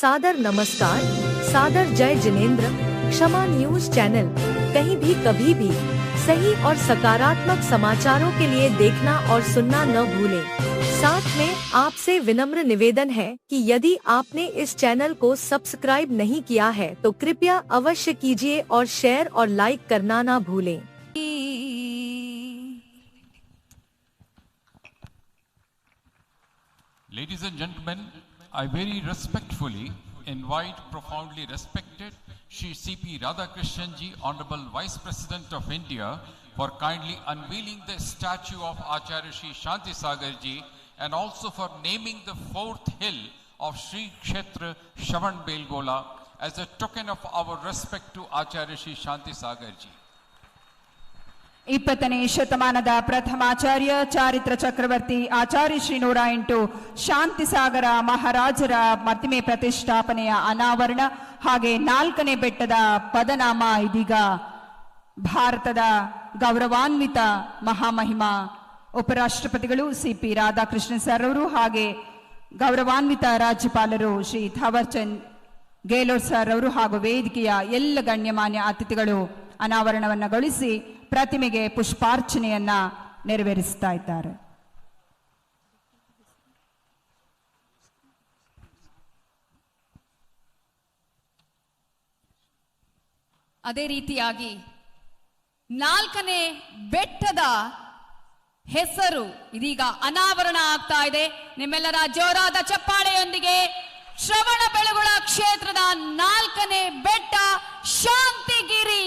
सादर नमस्कार, सादर जय जिनेंद्र। क्षमा न्यूज चैनल कहीं भी कभी भी सही और सकारात्मक समाचारों के लिए देखना और सुनना न भूलें। साथ में आपसे विनम्र निवेदन है कि यदि आपने इस चैनल को सब्सक्राइब नहीं किया है तो कृपया अवश्य कीजिए और शेयर और लाइक करना ना भूलें। Ladies and gentlemen, I very respectfully invite profoundly respected Shri C.P. Radhakrishnan ji, Honorable Vice President of India, for kindly unveiling the statue of Acharya Shri Shanti Sagar ji and also for naming the fourth hill of Shri Kshetra Shravan Belgola as a token of our respect to Acharya Shri Shanti Sagar ji. 20ನೇ ಶತಮಾನದ ಪ್ರಥಮಾಚಾರ್ಯ ಚಾರಿತ್ರ ಚಕ್ರವರ್ತಿ ಆಚಾರ್ಯ ಶ್ರೀ 108 ಶಾಂತಿಸಾಗರ ಮಹಾರಾಜರ ಪ್ರತಿಮೆ ಪ್ರತಿಷ್ಠಾಪನೆಯ ಅನಾವರಣ ಹಾಗೆ 4ನೇ ಬೆಟ್ಟದ ಪದನಾಮ ಇದೀಗ ಭಾರತದ ಗೌರವಾನ್ವಿತ ಮಹಾಮಹಿಮಾ ಉಪರಾಷ್ಟ್ರಪತಿಗಳು ಸಿ.ಪಿ. ರಾಧಾಕೃಷ್ಣನ್ ಸರ್ ಅವರು ಹಾಗೆ ಗೌರವಾನ್ವಿತ ರಾಜ್ಯಪಾಲರು ಶ್ರೀ ಥಾವರ್ಚಂದ್ ಗೆಹ್ಲೋಟ್ ಸರ್ ಅವರು ಹಾಗೂ ವೇದಿಕೆಯ ಎಲ್ಲ ಗಣ್ಯಮಾನ್ಯ ಅತಿಥಿಗಳು ಅನಾವರಣವನ್ನಗೊಳಿಸಿ ಪ್ರತಿಮೆಗೆ ಪುಷ್ಪಾರ್ಚನೆಯನ್ನ ನೆರವೇರಿಸ್ತಾ ಇದ್ದಾರೆ. ಅದೇ ರೀತಿಯಾಗಿ 4ನೇ ಬೆಟ್ಟದ ಹೆಸರು ಇದೀಗ ಅನಾವರಣ ಆಗ್ತಾ ಇದೆ. ನಿಮ್ಮೆಲ್ಲರ ಜೋರಾದ ಚಪ್ಪಾಳೆಯೊಂದಿಗೆ ಶ್ರವಣ ಬೆಳಗೊಳ ಕ್ಷೇತ್ರದ 4ನೇ ಬೆಟ್ಟ ಶಾಂತಿಗಿರಿ.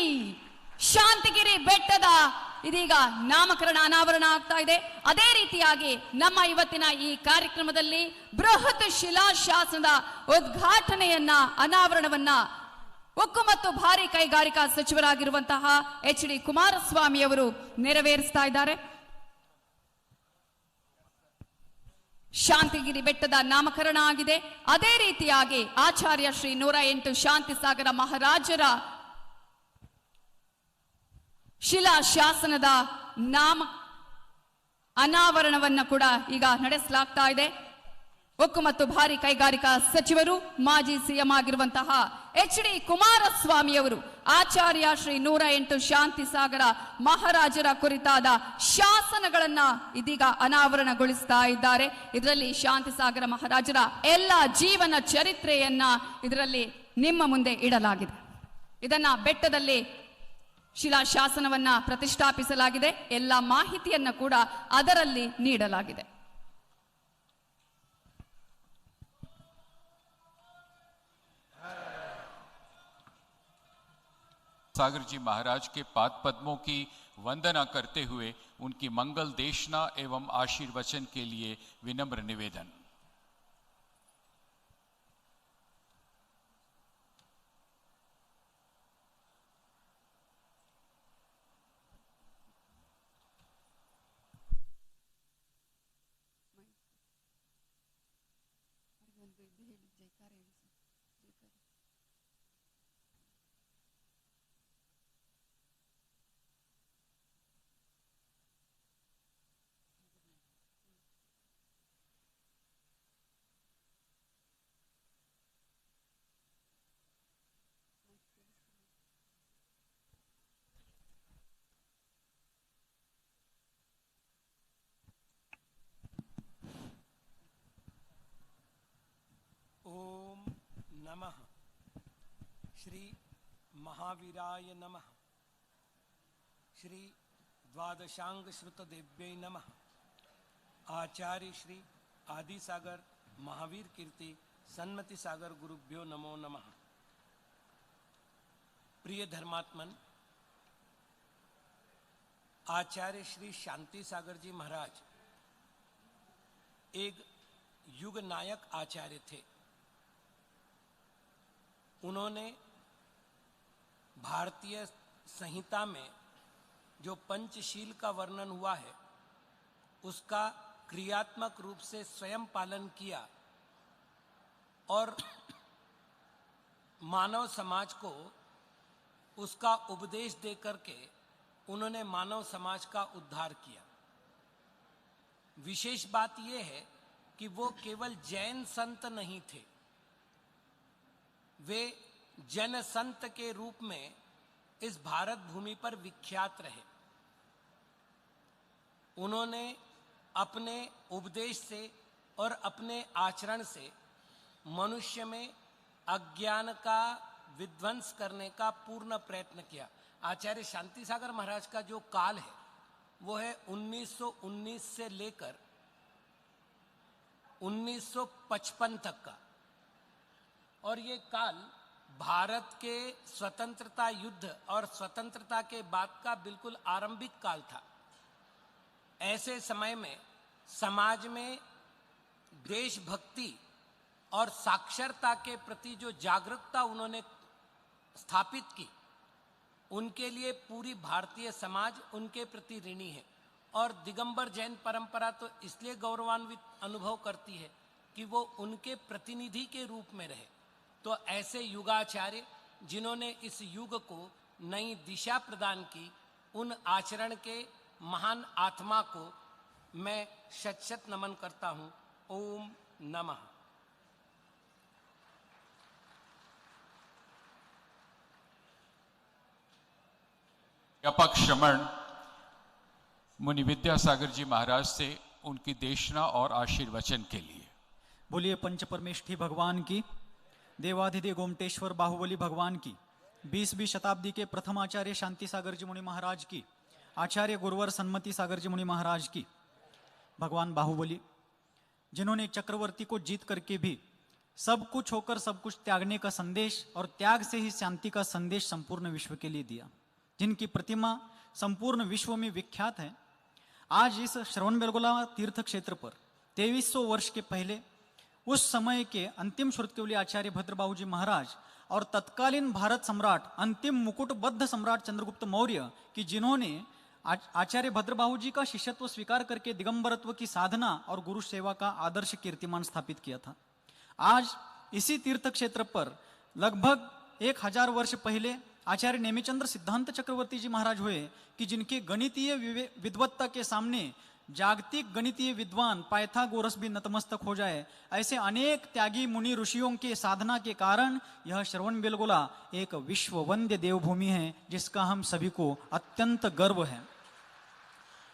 ಶಾಂತಿಗಿರಿ ಬೆಟ್ಟದ ಇದೀಗ ನಾಮಕರಣ ಅನಾವರಣ ಆಗ್ತಾ ಇದೆ. ಅದೇ ರೀತಿಯಾಗಿ ನಮ್ಮ ಇವತ್ತಿನ ಈ ಕಾರ್ಯಕ್ರಮದಲ್ಲಿ ಬೃಹತ್ ಶಿಲಾಶಾಸನದ ಉದ್ಘಾಟನೆಯನ್ನ ಅನಾವರಣವನ್ನ ಉಕ್ಕು ಮತ್ತು ಭಾರಿ ಕೈಗಾರಿಕಾ ಸಚಿವರಾಗಿರುವಂತಹ ಎಚ್.ಡಿ. ಕುಮಾರಸ್ವಾಮಿ ಅವರು ನೆರವೇರಿಸ್ತಾ ಇದ್ದಾರೆ. ಶಾಂತಿಗಿರಿ ಬೆಟ್ಟದ ನಾಮಕರಣ ಆಗಿದೆ. ಅದೇ ರೀತಿಯಾಗಿ ಆಚಾರ್ಯ ಶ್ರೀ 108 ಶಾಂತಿಸಾಗರ ಮಹಾರಾಜರ ಶಿಲಾಶಾಸನದ ಅನಾವರಣವನ್ನ ಕೂಡ ಈಗ ನಡೆಸಲಾಗ್ತಾ ಇದೆ. ಉಕ್ಕು ಮತ್ತು ಭಾರಿ ಕೈಗಾರಿಕಾ ಸಚಿವರು ಮಾಜಿ ಸಿಎಂ ಆಗಿರುವಂತಹ ಎಚ್.ಡಿ. ಕುಮಾರಸ್ವಾಮಿ ಅವರು ಆಚಾರ್ಯ ಶ್ರೀ 108 ಶಾಂತಿಸಾಗರ ಮಹಾರಾಜರ ಕುರಿತಾದ ಶಾಸನಗಳನ್ನ ಇದೀಗ ಅನಾವರಣಗೊಳಿಸ್ತಾ ಇದ್ದಾರೆ. ಇದರಲ್ಲಿ ಶಾಂತಿಸಾಗರ ಮಹಾರಾಜರ ಎಲ್ಲ ಜೀವನ ಚರಿತ್ರೆಯನ್ನ ಇದರಲ್ಲಿ ನಿಮ್ಮ ಮುಂದೆ ಇಡಲಾಗಿದೆ. ಇದನ್ನ ಬೆಟ್ಟದಲ್ಲಿ ಶಿಲಾಶಾಸನವನ್ನ ಪ್ರತಿಷ್ಠಾಪಿಸಲಾಗಿದೆ. ಎಲ್ಲ ಮಾಹಿತಿಯನ್ನ ಕೂಡ ಅದರಲ್ಲಿ ನೀಡಲಾಗಿದೆ. सागर जी महाराज के पाद पद्मों की वंदना करते हुए उनकी मंगल देशना एवं आशीर्वचन के लिए विनम्र निवेदन। ओम नमः श्री महावीराय नमः। श्री द्वादशांग श्रुत देव्यै नमः। आचार्य श्री आदि सागर महावीर कीर्ति सन्मति सागर गुरुभ्यो नमो नमः। प्रिय धर्मात्मन, आचार्य श्री शांति सागर जी महाराज एक युग नायक आचार्य थे। उन्होंने भारतीय संहिता में जो पंचशील का वर्णन हुआ है उसका क्रियात्मक रूप से स्वयं पालन किया और मानव समाज को उसका उपदेश दे करके उन्होंने मानव समाज का उद्धार किया। विशेष बात यह है कि वो केवल जैन संत नहीं थे, वे जन संत के रूप में इस भारत भूमि पर विख्यात रहे। उन्होंने अपने उपदेश से और अपने आचरण से मनुष्य में अज्ञान का विध्वंस करने का पूर्ण प्रयत्न किया। आचार्य शांति सागर महाराज का जो काल है वो है 1919 से लेकर 1955 तक का, और ये काल भारत के स्वतंत्रता युद्ध और स्वतंत्रता के बाद का बिल्कुल आरंभिक काल था। ऐसे समय में समाज में देशभक्ति और साक्षरता के प्रति जो जागरूकता उन्होंने स्थापित की, उनके लिए पूरी भारतीय समाज उनके प्रति ऋणी है। और दिगंबर जैन परंपरा तो इसलिए गौरवान्वित अनुभव करती है कि वो उनके प्रतिनिधि के रूप में रहे। तो ऐसे युगाचार्य जिन्होंने इस युग को नई दिशा प्रदान की, उन आचरण के महान आत्मा को मैं शत शत नमन करता हूँ। ओम नमः। व्यापक श्रमण मुनि विद्यासागर जी महाराज से उनकी देशना और आशीर्वचन के लिए। बोलिए पंच परमेष्ठी भगवान की, देवाधिदेव गोमटेश्वर बाहुबली भगवान की, 20वीं शताब्दी के प्रथम आचार्य शांति सागर जी मुनि महाराज की, आचार्य गुरुवर सन्मति सागर जी मुनि महाराज की। भगवान बाहुबली जिन्होंने चक्रवर्ती को जीत करके भी सब कुछ होकर सब कुछ त्यागने का संदेश और त्याग से ही शांति का संदेश संपूर्ण विश्व के लिए दिया, जिनकी प्रतिमा संपूर्ण विश्व में विख्यात है। आज इस श्रवणबेलगोला तीर्थ क्षेत्र पर 2300 वर्ष के पहले उस समय के अंतिम श्रुतकेवली आचार्य भद्रबाहू जी महाराज और तत्कालीन भारत सम्राट, अंतिम मुकुटबद्ध सम्राट चंद्रगुप्त मौर्य की, जिन्होंने आचार्य भद्रबाहू जी का शिष्यत्व स्वीकार करके दिगंबरत्व की साधना और गुरु सेवा का आदर्श कीर्तिमान स्थापित किया था। आज इसी तीर्थ क्षेत्र पर लगभग 1000 वर्ष पहले आचार्य नेमिचंद्र सिद्धांत चक्रवर्ती जी महाराज हुए कि जिनके गणितीय विद्वत्ता के सामने जागतिक गणितीय विद्वान पाइथागोरस भी नतमस्तक हो जाए। ऐसे अनेक त्यागी मुनि ऋषियों के साधना के कारण यह श्रवणबेलगोला एक विश्व वंद्य देवभूमि है, जिसका हम सभी को अत्यंत गर्व है।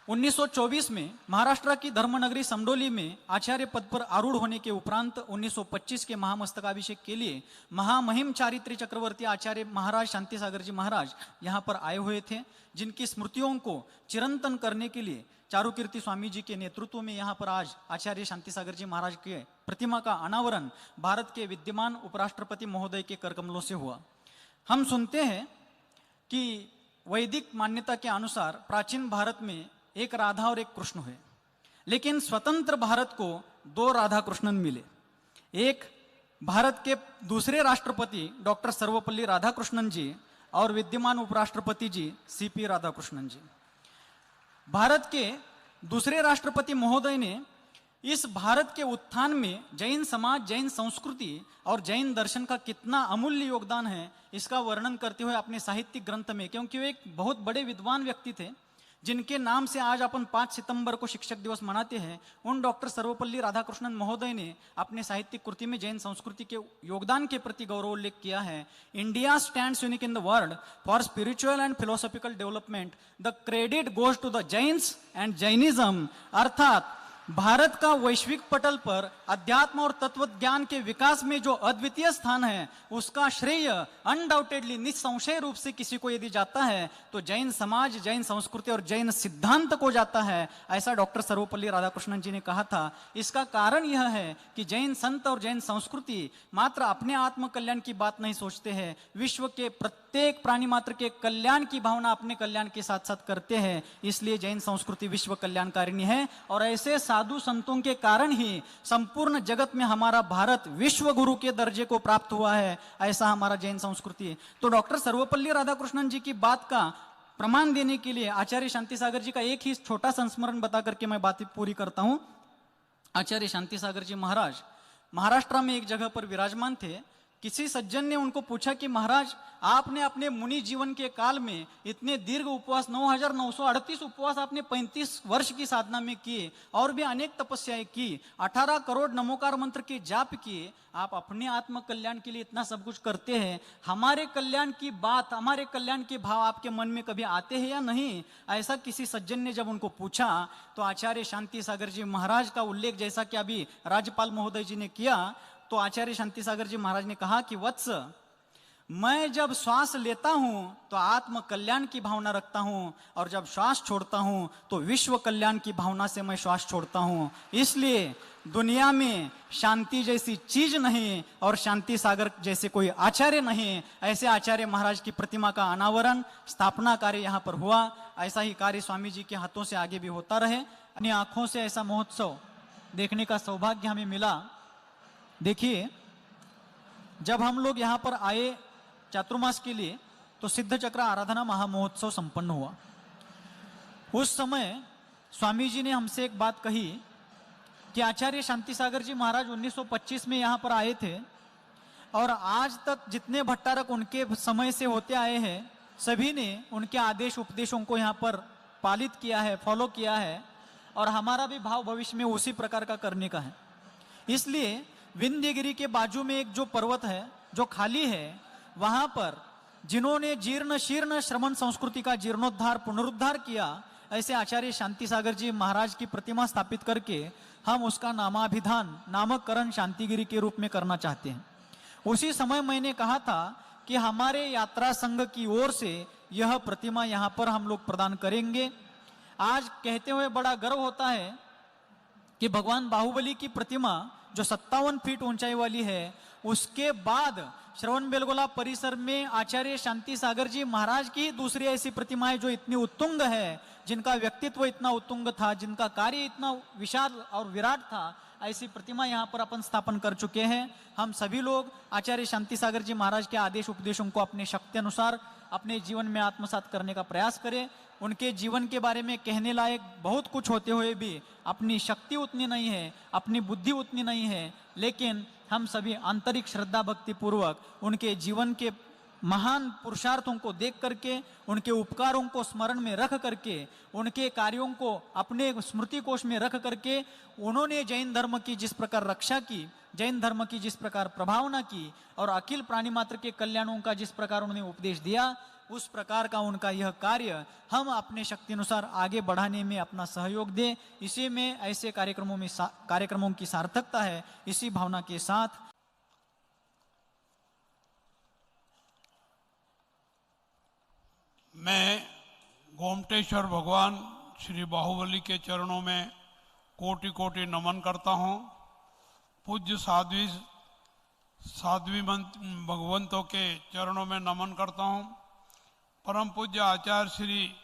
1924 में महाराष्ट्र की धर्मनगरी समडोली में आचार्य पद पर आरूढ़ होने के उपरांत 1925 के महामस्तकाभिषेक के लिए महामहिम चारित्री चक्रवर्ती आचार्य महाराज शांति सागर जी महाराज यहाँ पर आए हुए थे, जिनकी स्मृतियों को चिरंतन करने के लिए चारुकीर्ति स्वामी जी के नेतृत्व में यहाँ पर आज आचार्य शांति सागर जी महाराज के प्रतिमा का अनावरण भारत के विद्यमान उपराष्ट्रपति महोदय के करकमलों से हुआ। हम सुनते हैं कि वैदिक मान्यता के अनुसार प्राचीन भारत में एक राधा और एक कृष्ण हुए, लेकिन स्वतंत्र भारत को 2 राधा कृष्णन मिले। एक भारत के दूसरे राष्ट्रपति डॉक्टर सर्वपल्ली राधाकृष्णन जी और विद्यमान उपराष्ट्रपति जी सीपी राधाकृष्णन जी। भारत के दूसरे राष्ट्रपति महोदय ने इस भारत के उत्थान में जैन समाज, जैन संस्कृति और जैन दर्शन का कितना अमूल्य योगदान है, इसका वर्णन करते हुए अपने साहित्यिक ग्रंथ में, क्योंकि वे एक बहुत बड़े विद्वान व्यक्ति थे जिनके नाम से आज अपन 5 सितंबर को शिक्षक दिवस मनाते हैं, उन डॉक्टर सर्वपल्ली राधाकृष्णन महोदय ने अपने साहित्यिक कृति में जैन संस्कृति के योगदान के प्रति गौरवोल्लेख किया है। India stands unique in the world for spiritual and philosophical development, the credit goes to the Jains and Jainism. अर्थात भारत का वैश्विक पटल पर अध्यात्म और तत्व ज्ञान के विकास में जो अद्वितीय स्थान है, उसका श्रेय अनडाउटेडली, निसंशय रूप से किसी को यदि जाता है तो जैन समाज, जैन संस्कृति और जैन सिद्धांत को जाता है, ऐसा डॉक्टर सर्वपल्ली राधाकृष्णन जी ने कहा था। इसका कारण यह है कि जैन संत और जैन संस्कृति मात्र अपने आत्म कल्याण की बात नहीं सोचते हैं, विश्व के प्रत्येक प्राणी मात्र के कल्याण की भावना अपने कल्याण के साथ साथ करते हैं। इसलिए जैन संस्कृति विश्व कल्याणकारिणी है और ऐसे साधु संतों के कारण ही संपूर्ण जगत में हमारा भारत विश्व गुरु के दर्जे को प्राप्त हुआ है। ऐसा हमारा जैन संस्कृति है। तो डॉक्टर सर्वपल्ली राधाकृष्णन जी की बात का प्रमाण देने के लिए आचार्य शांति सागर जी का एक ही छोटा संस्मरण बता करके मैं बात पूरी करता हूं। आचार्य शांति सागर जी महाराज महाराष्ट्र में एक जगह पर विराजमान थे किसी सज्जन ने उनको पूछा कि महाराज, आपने अपने मुनि जीवन के काल में इतने दीर्घ उपवास 9938 उपवास आपने 35 वर्ष की साधना में किए और भी अनेक तपस्याएं की, 18 करोड़ नमोकार मंत्र के जाप किए, आप अपने आत्म कल्याण के लिए इतना सब कुछ करते हैं, हमारे कल्याण की बात, हमारे कल्याण के भाव आपके मन में कभी आते हैं या नहीं? ऐसा किसी सज्जन ने जब उनको पूछा तो आचार्य शांति सागर जी महाराज का उल्लेख जैसा कि अभी राज्यपाल महोदय जी ने किया, तो आचार्य शांति सागर जी महाराज ने कहा कि वत्स, मैं जब श्वास लेता हूं तो आत्म कल्याण की भावना रखता हूं और जब श्वास छोड़ता हूं तो विश्व कल्याण की भावना से मैं श्वास छोड़ता हूं। इसलिए दुनिया में शांति जैसी चीज नहीं और शांति सागर जैसे कोई आचार्य नहीं। ऐसे आचार्य महाराज की प्रतिमा का अनावरण, स्थापना कार्य यहाँ पर हुआ। ऐसा ही कार्य स्वामी जी के हाथों से आगे भी होता रहे। अपनी आंखों से ऐसा महोत्सव देखने का सौभाग्य हमें मिला। देखिए, जब हम लोग यहाँ पर आए चातुर्मास के लिए तो सिद्ध चक्र आराधना महामहोत्सव संपन्न हुआ। उस समय स्वामी जी ने हमसे एक बात कही कि आचार्य शांति सागर जी महाराज 1925 में यहाँ पर आए थे और आज तक जितने भट्टारक उनके समय से होते आए हैं सभी ने उनके आदेश उपदेशों को यहाँ पर पालित किया है, फॉलो किया है और हमारा भी भाव भविष्य में उसी प्रकार का करने का है। इसलिए विंध्यगिरी के बाजू में एक जो पर्वत है जो खाली है, वहां पर जिन्होंने जीर्ण शीर्ण श्रमण संस्कृति का जीर्णोद्धार पुनरुद्धार किया, ऐसे आचार्य शांति सागर जी महाराज की प्रतिमा स्थापित करके हम उसका नामाभिधान, नामकरण शांतिगिरी के रूप में करना चाहते हैं। उसी समय मैंने कहा था कि हमारे यात्रा संघ की ओर से यह प्रतिमा यहाँ पर हम लोग प्रदान करेंगे। आज कहते हुए बड़ा गर्व होता है कि भगवान बाहुबली की प्रतिमा जो 57 फीट ऊंचाई वाली है, उसके बाद श्रवण बेलगोला परिसर में आचार्य शांति सागर जी महाराज की दूसरी ऐसी प्रतिमाएं जो इतनी उत्तुंग है, जिनका व्यक्तित्व इतना उत्तुंग था, जिनका कार्य इतना विशाल और विराट था, ऐसी प्रतिमा यहाँ पर अपन स्थापन कर चुके हैं। हम सभी लोग आचार्य शांति सागर जी महाराज के आदेश उपदेशों को अपने शक्ति अनुसार अपने जीवन में आत्मसात करने का प्रयास करें। उनके जीवन के बारे में कहने लायक बहुत कुछ होते हुए भी अपनी शक्ति उतनी नहीं है, अपनी बुद्धि उतनी नहीं है, लेकिन हम सभी आंतरिक श्रद्धा भक्ति पूर्वक उनके जीवन के महान पुरुषार्थों को देख करके, उनके उपकारों को स्मरण में रख करके, उनके कार्यों को अपने स्मृति कोश में रख करके, उन्होंने जैन धर्म की जिस प्रकार रक्षा की, जैन धर्म की जिस प्रकार प्रभावना की और अखिल प्राणी मात्र के कल्याणों का जिस प्रकार उन्होंने उपदेश दिया, उस प्रकार का उनका यह कार्य हम अपने शक्ति अनुसार आगे बढ़ाने में अपना सहयोग दें। इसी में ऐसे कार्यक्रमों की सार्थकता है। इसी भावना के साथ मैं गोमटेश्वर भगवान श्री बाहुबली के चरणों में कोटि कोटि नमन करता हूँ। पूज्य साध्वी भगवंतों के चरणों में नमन करता हूँ। परम पूज्य आचार्य श्री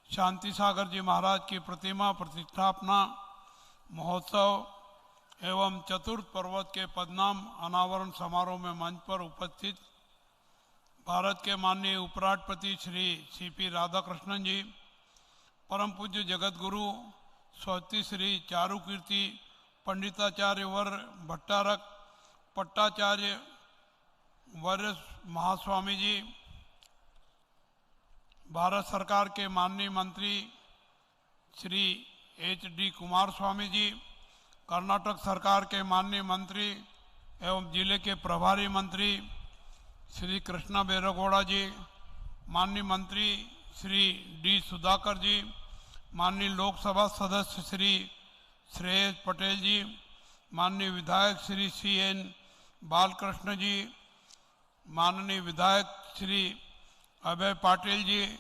शांति सागर जी महाराज की प्रतिमा प्रतिष्ठापना महोत्सव एवं चतुर्थ पर्वत के पदनाम अनावरण समारोह में मंच पर उपस्थित भारत के माननीय उपराष्ट्रपति श्री सीपी राधाकृष्णन जी, परम पूज्य जगत गुरु स्वस्ति श्री चारुकीर्ति पंडिताचार्य वर भट्टारक पट्टाचार्य वर्य महास्वामी जी, भारत सरकार के माननीय मंत्री श्री HD कुमार स्वामी जी, कर्नाटक सरकार के माननीय मंत्री एवं जिले के प्रभारी मंत्री श्री कृष्णा बैरगौड़ा जी, माननीय मंत्री श्री D सुधाकर जी, माननीय लोकसभा सदस्य श्री श्रेयस पटेल जी, माननीय विधायक श्री CN बालकृष्ण जी, माननीय विधायक श्री अभय पाटिल जी,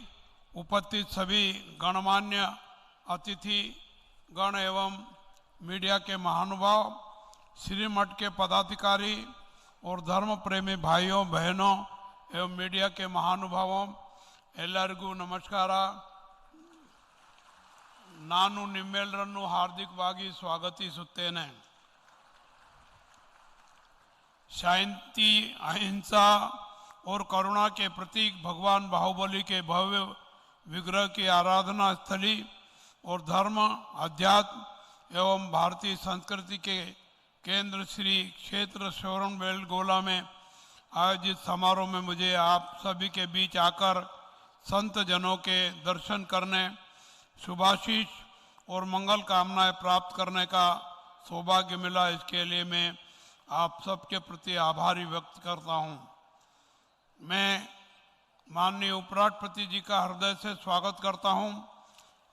उपस्थित सभी गणमान्य अतिथि गण एवं मीडिया के महानुभाव, श्री मठ के पदाधिकारी और धर्म प्रेमी भाइयों बहनों एवं मीडिया के महानुभावों, ಎಲ್ಲರಿಗೂ ನಮಸ್ಕಾರ। ನಾನು ನಿಮ್ಮೆಲ್ಲರನ್ನು ಹಾರ್ದಿಕವಾಗಿ ಸ್ವಾಗತಿಸುತ್ತೇನೆ। शांति, अहिंसा और करुणा के प्रतीक भगवान बाहुबली के भव्य विग्रह की आराधना स्थली और धर्म, अध्यात्म एवं भारतीय संस्कृति के केंद्र श्री क्षेत्र श्रवण बेलगोला में आयोजित समारोह में मुझे आप सभी के बीच आकर संत जनों के दर्शन करने, शुभाशीष और मंगल कामनाएं प्राप्त करने का सौभाग्य मिला। इसके लिए मैं आप सबके प्रति आभारी व्यक्त करता हूं। मैं माननीय उपराष्ट्रपति जी का हृदय से स्वागत करता हूं।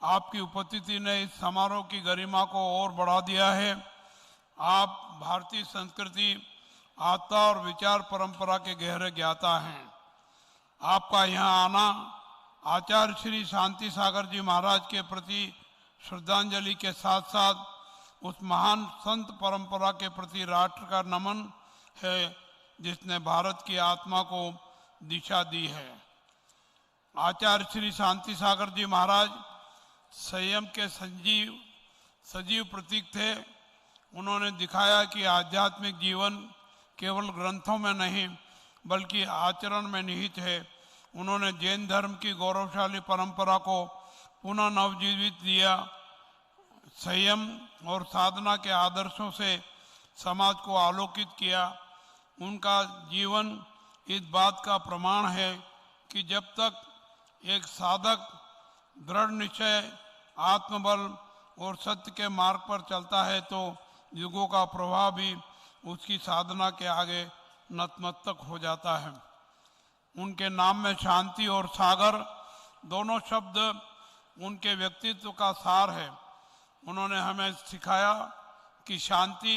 आपकी उपस्थिति ने इस समारोह की गरिमा को और बढ़ा दिया है। आप भारतीय संस्कृति, आस्था और विचार परंपरा के गहरे ज्ञाता हैं। आपका यहाँ आना आचार्य श्री शांति सागर जी महाराज के प्रति श्रद्धांजलि के साथ साथ उस महान संत परंपरा के प्रति राष्ट्र का नमन है जिसने भारत की आत्मा को दिशा दी है। आचार्य श्री शांति सागर जी महाराज संयम के सजीव प्रतीक थे। उन्होंने दिखाया कि आध्यात्मिक जीवन केवल ग्रंथों में नहीं बल्कि आचरण में निहित है। उन्होंने जैन धर्म की गौरवशाली परंपरा को पुनः नवजीवित दिया। संयम और साधना के आदर्शों से समाज को आलोकित किया। उनका जीवन इस बात का प्रमाण है कि जब तक एक साधक दृढ़ निश्चय, आत्मबल और सत्य के मार्ग पर चलता है तो युगों का प्रभाव भी उसकी साधना के आगे नतमस्तक हो जाता है। उनके नाम में शांति और सागर दोनों शब्द उनके व्यक्तित्व का सार है। उन्होंने हमें सिखाया कि शांति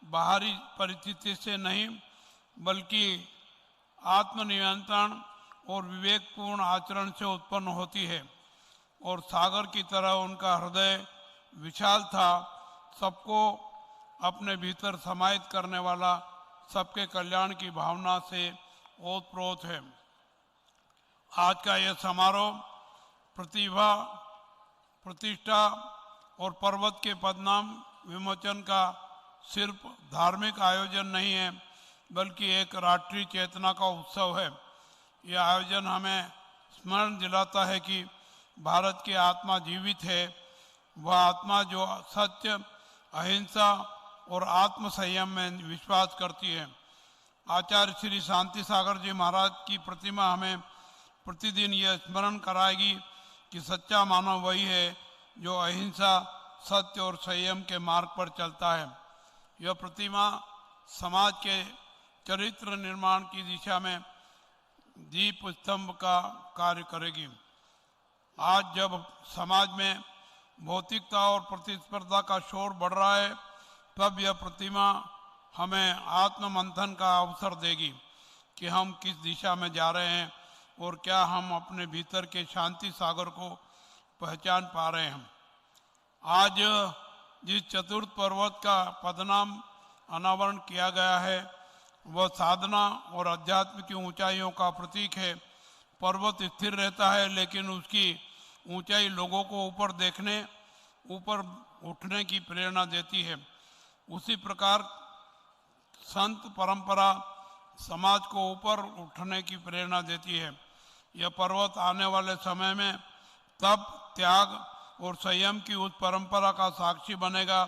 बाहरी परिस्थिति से नहीं बल्कि आत्मनियंत्रण और विवेकपूर्ण आचरण से उत्पन्न होती है। और सागर की तरह उनका हृदय विशाल था, सबको अपने भीतर समाहित करने वाला, सबके कल्याण की भावना से ओतप्रोत है। आज का यह समारोह प्रतिभा, प्रतिष्ठा और पर्वत के पदनाम विमोचन का सिर्फ धार्मिक आयोजन नहीं है बल्कि एक राष्ट्रीय चेतना का उत्सव है। यह आयोजन हमें स्मरण दिलाता है कि भारत की आत्मा जीवित है। वह आत्मा जो सत्य, अहिंसा और आत्म संयम में विश्वास करती है। आचार्य श्री शांति सागर जी महाराज की प्रतिमा हमें प्रतिदिन यह स्मरण कराएगी कि सच्चा मानव वही है जो अहिंसा, सत्य और संयम के मार्ग पर चलता है। यह प्रतिमा समाज के चरित्र निर्माण की दिशा में दीप स्तंभ का कार्य करेगी। आज जब समाज में भौतिकता और प्रतिस्पर्धा का शोर बढ़ रहा है तब यह प्रतिमा हमें आत्ममंथन का अवसर देगी कि हम किस दिशा में जा रहे हैं और क्या हम अपने भीतर के शांति सागर को पहचान पा रहे हैं। आज जिस चतुर्थ पर्वत का पदनाम अनावरण किया गया है वह साधना और अध्यात्म की ऊंचाइयों का प्रतीक है। पर्वत स्थिर रहता है लेकिन उसकी ऊंचाई लोगों को ऊपर देखने, ऊपर उठने की प्रेरणा देती है। उसी प्रकार संत परंपरा समाज को ऊपर उठने की प्रेरणा देती है। यह पर्वत आने वाले समय में तप, त्याग और संयम की उस परंपरा का साक्षी बनेगा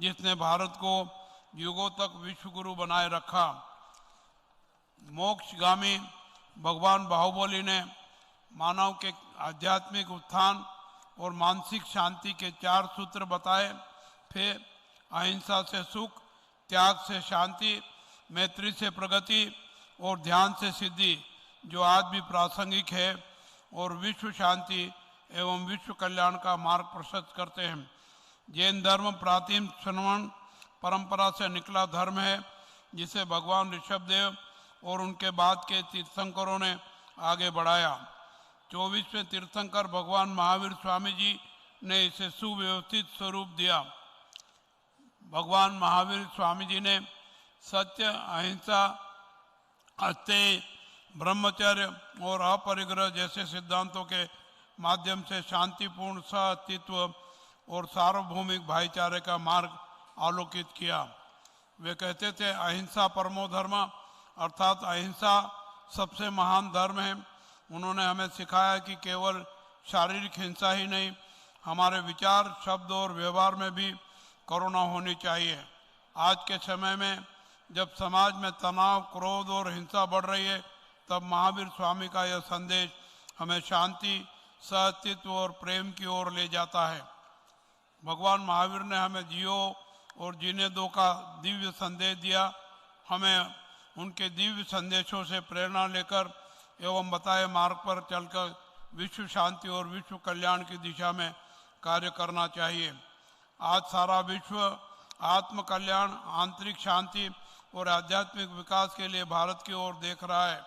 जिसने भारत को युगों तक विश्वगुरु बनाए रखा। मोक्षगामी भगवान बाहुबली ने मानव के आध्यात्मिक उत्थान और मानसिक शांति के 4 सूत्र बताए थे। अहिंसा से सुख, त्याग से शांति, मैत्री से प्रगति और ध्यान से सिद्धि, जो आज भी प्रासंगिक है और विश्व शांति एवं विश्व कल्याण का मार्ग प्रशस्त करते हैं। जैन धर्म प्राचीन श्रवण परंपरा से निकला धर्म है जिसे भगवान ऋषभदेव और उनके बाद के तीर्थंकरों ने आगे बढ़ाया। 24वें तीर्थंकर भगवान महावीर स्वामी जी ने इसे सुव्यवस्थित स्वरूप दिया। भगवान महावीर स्वामी जी ने सत्य, अहिंसा, अस्तेय, ब्रह्मचर्य और अपरिग्रह जैसे सिद्धांतों के माध्यम से शांतिपूर्ण सह-अस्तित्व और सार्वभौमिक भाईचारे का मार्ग आलोकित किया। वे कहते थे, अहिंसा परमो धर्म, अर्थात अहिंसा सबसे महान धर्म है। उन्होंने हमें सिखाया कि केवल शारीरिक हिंसा ही नहीं, हमारे विचार, शब्द और व्यवहार में भी करुणा होनी चाहिए। आज के समय में जब समाज में तनाव, क्रोध और हिंसा बढ़ रही है, तब महावीर स्वामी का यह संदेश हमें शांति, सहअस्तित्व और प्रेम की ओर ले जाता है। भगवान महावीर ने हमें जियो और जीने दो का दिव्य संदेश दिया। हमें उनके दिव्य संदेशों से प्रेरणा लेकर एवं बताए मार्ग पर चलकर विश्व शांति और विश्व कल्याण की दिशा में कार्य करना चाहिए। आज सारा विश्व आत्म कल्याण, आंतरिक शांति और आध्यात्मिक विकास के लिए भारत की ओर देख रहा है।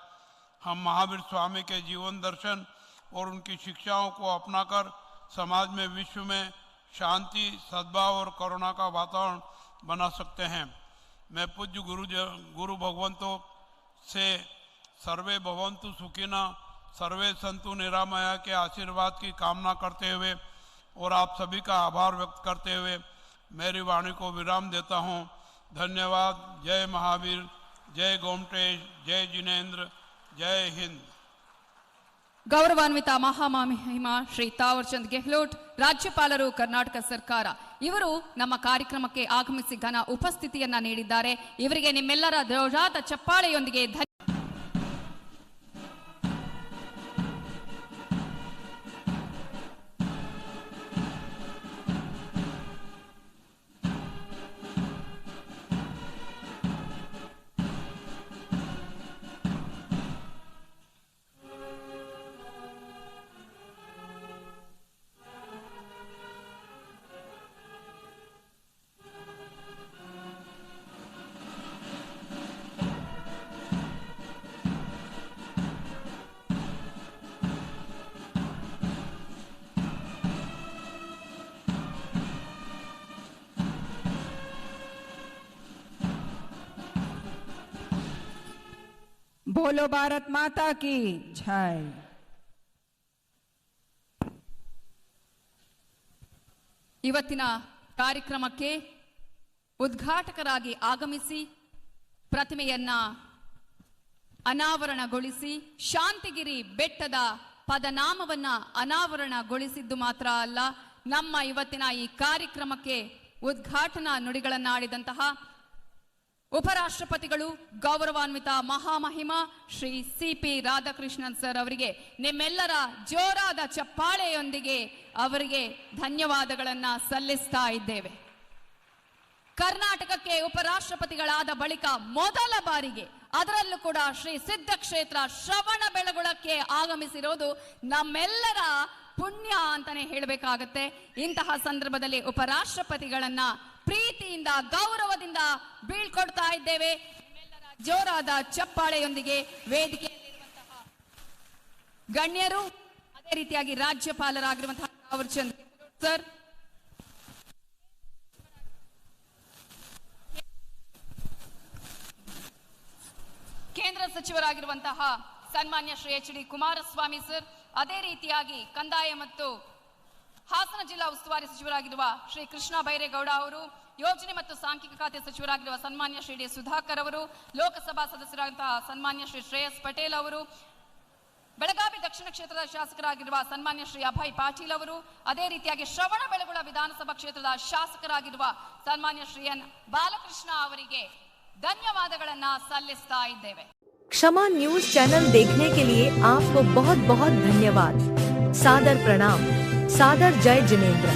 हम महावीर स्वामी के जीवन दर्शन और उनकी शिक्षाओं को अपनाकर समाज में, विश्व में शांति, सद्भाव और करुणा का वातावरण बना सकते हैं। मैं पूज्य गुरु भगवंतों से सर्वे भवन्तु सुखिनः, सर्वे सन्तु निरामया के आशीर्वाद की कामना करते हुए और आप सभी का आभार व्यक्त करते हुए मेरी वाणी को विराम देता हूँ। धन्यवाद। जय महावीर, जय गोमटेश, जय जिनेंद्र, जय हिंद। ಗೌರವಾನ್ವಿತ ಮಹಾಮಹಿಮ ಶ್ರೀ ತಾವರ್ಚಂದ್ ಗೆಹ್ಲೋಟ್, ರಾಜ್ಯಪಾಲರು, ಕರ್ನಾಟಕ ಸರ್ಕಾರ, ಇವರು ನಮ್ಮ ಕಾರ್ಯಕ್ರಮಕ್ಕೆ ಆಗಮಿಸಿ ಘನ ಉಪಸ್ಥಿತಿಯನ್ನ ನೀಡಿದ್ದಾರೆ. ಇವರಿಗೆ ನಿಮ್ಮೆಲ್ಲರ ಜೋರಾದ ಚಪ್ಪಾಳೆಯೊಂದಿಗೆ बोलो भारत माता की जय। ಇವತ್ತಿನ ಕಾರ್ಯಕ್ರಮಕ್ಕೆ ಉದ್ಘಾಟಕರಾಗಿ ಆಗಮಿಸಿ ಪ್ರತಿಮೆಯನ್ನ ಅನಾವರಣಗೊಳಿಸಿ ಶಾಂತಿಗಿರಿ ಬೆಟ್ಟದ ಪದನಾಮವನ್ನ ಅನಾವರಣಗೊಳಿಸಿದ್ದು ಮಾತ್ರ ಅಲ್ಲ, ನಮ್ಮ ಇವತ್ತಿನ ಈ ಕಾರ್ಯಕ್ರಮಕ್ಕೆ ಉದ್ಘಾಟನಾ ನುಡಿಗಳನ್ನಾಡಿದಂತಹ ಉಪರಾಷ್ಟ್ರಪತಿಗಳು, ಗೌರವಾನ್ವಿತ ಮಹಾಮಹಿಮ ಶ್ರೀ ಸಿಪಿ ರಾಧಾಕೃಷ್ಣನ್ ಸರ್ ಅವರಿಗೆ ನಿಮ್ಮೆಲ್ಲರ ಜೋರಾದ ಚಪ್ಪಾಳೆಯೊಂದಿಗೆ ಅವರಿಗೆ ಧನ್ಯವಾದಗಳನ್ನ ಸಲ್ಲಿಸ್ತಾ ಇದ್ದೇವೆ. ಕರ್ನಾಟಕಕ್ಕೆ ಉಪರಾಷ್ಟ್ರಪತಿಗಳಾದ ಬಳಿಕ ಮೊದಲ ಬಾರಿಗೆ, ಅದರಲ್ಲೂ ಕೂಡ ಶ್ರೀ ಸಿದ್ಧ ಕ್ಷೇತ್ರ ಶ್ರವಣ ಬೆಳಗೊಳಕ್ಕೆ ಆಗಮಿಸಿರೋದು ನಮ್ಮೆಲ್ಲರ ಪುಣ್ಯ ಅಂತಾನೆ ಹೇಳಬೇಕಾಗತ್ತೆ. ಇಂತಹ ಸಂದರ್ಭದಲ್ಲಿ ಉಪರಾಷ್ಟ್ರಪತಿಗಳನ್ನ ಪ್ರೀತಿಯಿಂದ, ಗೌರವದಿಂದ ಬೀಳ್ಕೊಡ್ತಾ ಇದ್ದೇವೆ. ನಿಮ್ಮೆಲ್ಲರ ಜೋರಾದ ಚಪ್ಪಾಳೆಯೊಂದಿಗೆ ವೇದಿಕೆಯಲ್ಲಿರುವಂತಹ ಗಣ್ಯರು, ಅದೇ ರೀತಿಯಾಗಿ ರಾಜ್ಯಪಾಲರಾಗಿರುವಂತಹ ತಾವರ್ಚಂದ್ ಸರ್, ಕೇಂದ್ರ ಸಚಿವರಾಗಿರುವಂತಹ ಸನ್ಮಾನ್ಯ Shri H D Kumaraswamy sir, ಅದೇ ರೀತಿಯಾಗಿ ಕಂದಾಯ ಮತ್ತು ಹಾಸನ ಜಿಲ್ಲಾ ಉಸ್ತುವಾರಿ ಸಚಿವರಾಗಿರುವ ಶ್ರೀ ಕೃಷ್ಣ ಬೈರೇಗೌಡ ಅವರು, ಯೋಜನೆ ಮತ್ತು ಸಾಂಖ್ಯಿಕ ಖಾತೆ ಸಚಿವರಾಗಿರುವ ಸನ್ಮಾನ್ಯ ಶ್ರೀ ಡಿ ಸುಧಾಕರ್ ಅವರು, ಲೋಕಸಭಾ ಸದಸ್ಯರಾದಂತಹ ಸನ್ಮಾನ್ಯ ಶ್ರೀ ಶ್ರೇಯಸ್ ಪಟೇಲ್ ಅವರು, ಬೆಳಗಾವಿ ದಕ್ಷಿಣ ಕ್ಷೇತ್ರದ ಶಾಸಕರಾಗಿರುವ ಸನ್ಮಾನ್ಯ ಶ್ರೀ ಅಭಯ್ ಪಾಟೀಲ್ ಅವರು, ಅದೇ ರೀತಿಯಾಗಿ ಶ್ರವಣ ಬೆಳಗೊಳ ವಿಧಾನಸಭಾ ಕ್ಷೇತ್ರದ ಶಾಸಕರಾಗಿರುವ ಸನ್ಮಾನ್ಯ ಶ್ರೀ ಎನ್ ಬಾಲಕೃಷ್ಣ ಅವರಿಗೆ ಧನ್ಯವಾದಗಳನ್ನ ಸಲ್ಲಿಸ್ತಾ ಇದ್ದೇವೆ. क्षमा न्यूज चैनल देखने के लिए आपको बहुत बहुत धन्यवाद। सादर प्रणाम। सादर जय जिनेंद्र।